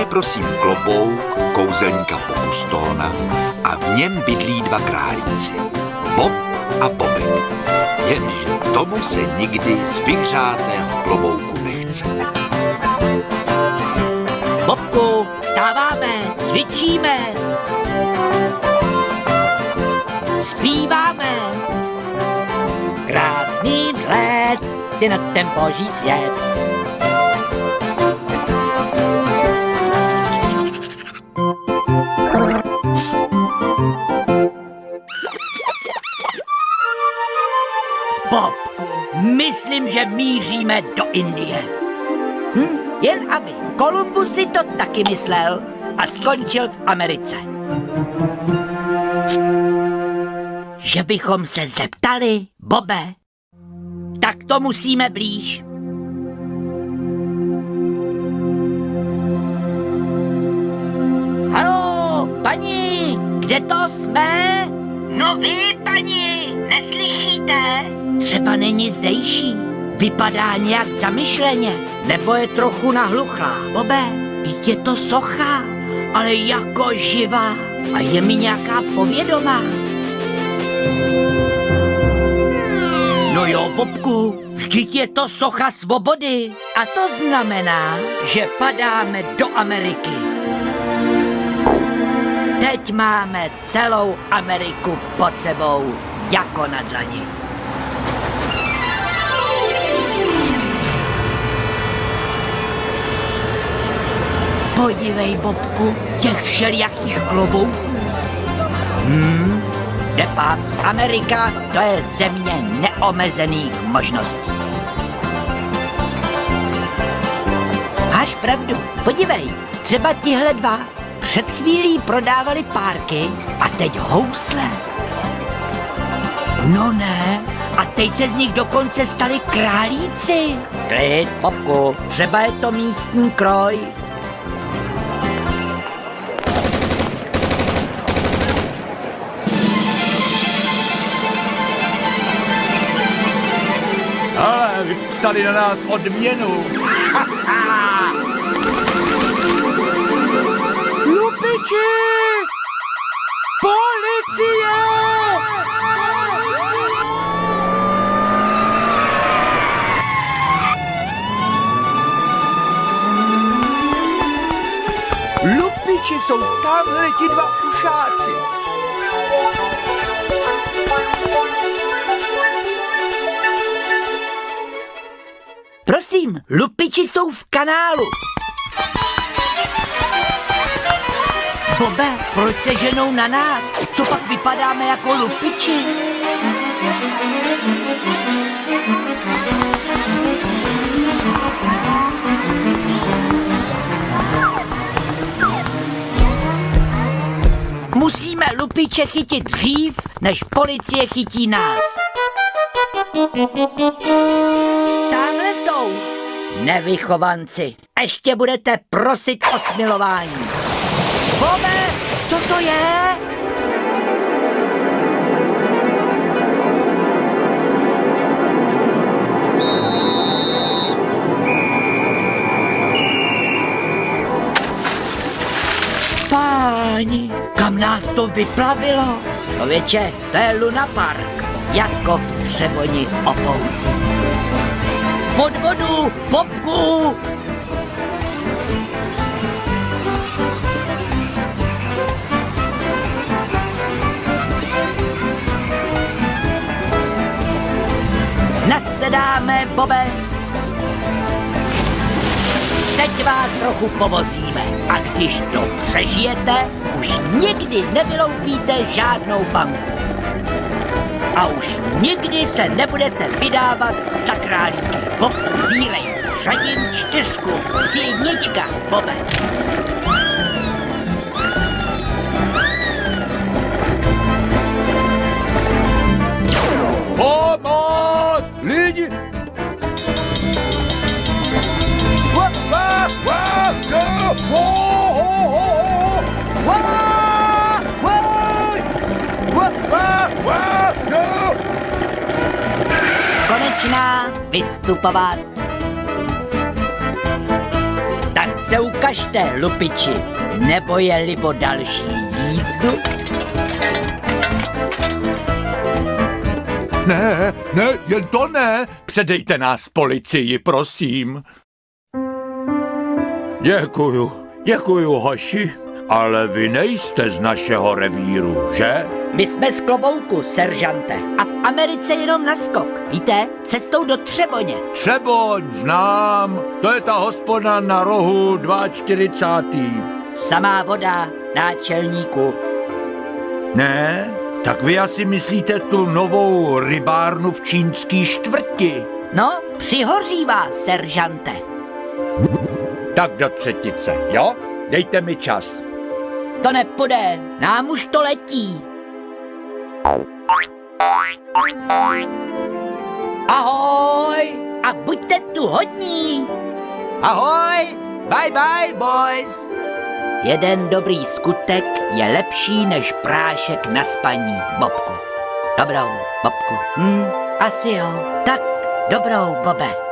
prosím klobouk kouzelníka Pokustona a v něm bydlí dva králíci, Bob a Bobek. Jenže tomu se nikdy z vyhřátého klobouku nechce. Bobku, vstáváme, cvičíme, zpíváme. Krásný vzhled, ty na ten boží svět. Bobku, myslím, že míříme do Indie. Jen aby Kolumbus si to taky myslel a skončil v Americe. Že bychom se zeptali, Bobe, tak to musíme blíž. Haló, paní, kde to jsme? No vy, paní, neslyšíte? Třeba není zdejší. Vypadá nějak zamyšleně, nebo je trochu nahluchlá. Bobe, je to socha, ale jako živá a je mi nějaká povědomá. No jo, Bobku, vždyť je to socha svobody a to znamená, že padáme do Ameriky. Teď máme celou Ameriku pod sebou, jako na dlani. Podívej, Bobku, těch všelijakých klobouků. Depa, Amerika, to je země neomezených možností. Máš pravdu, podívej, třeba tihle dva před chvílí prodávali párky a teď housle. No ne, a teď se z nich dokonce stali králíci. Klid, Bobku, třeba je to místní kroj. Ale vypsali na nás odměnu. Lupiči! Policie! Lupiči, jsou tamhle ti dva ušáci. Prosím, lupiči jsou v kanálu. Bobe, proč se ženou na nás? Co pak vypadáme jako lupiči? Musíme lupiče chytit dřív, než policie chytí nás. Tamhle jsou. Nevychovanci, ještě budete prosit o smilování. Bobe, co to je? Páni, kam nás to vyplavilo? Člověče, to je Luna Park, jako v Třeboni o pouti. Pod vodu, Bobku! Nasedáme, Bobe. Teď vás trochu povozíme a když to přežijete, už nikdy nevyloupíte žádnou banku. A už nikdy se nebudete vydávat za králíky. Bob, zírej, řadím 4, z 1, Bobe. Pomoc! Lidi! Konečná vystupovat. Tak se ukažte, lupiči, nebo je libo další jízdu? Ne, jen to ne. Předejte nás policii, prosím. Děkuju, hoši. Ale vy nejste z našeho revíru, že? My jsme z Klobouku, seržante. A v Americe jenom naskok. Víte, cestou do Třeboně. Třeboň, znám. To je ta hospoda na rohu 42. Samá voda, náčelníku. Ne? Tak vy asi myslíte tu novou rybárnu v čínský čtvrti. No, přihořívá, seržante. Tak do třetice, jo? Dejte mi čas. To nepůjde, nám už to letí. Ahoj a buďte tu hodní. Ahoj, bye bye, boys. Jeden dobrý skutek je lepší než prášek na spaní, Bobku. Dobrou, Bobku. Asi jo. Tak, dobrou, Bobe.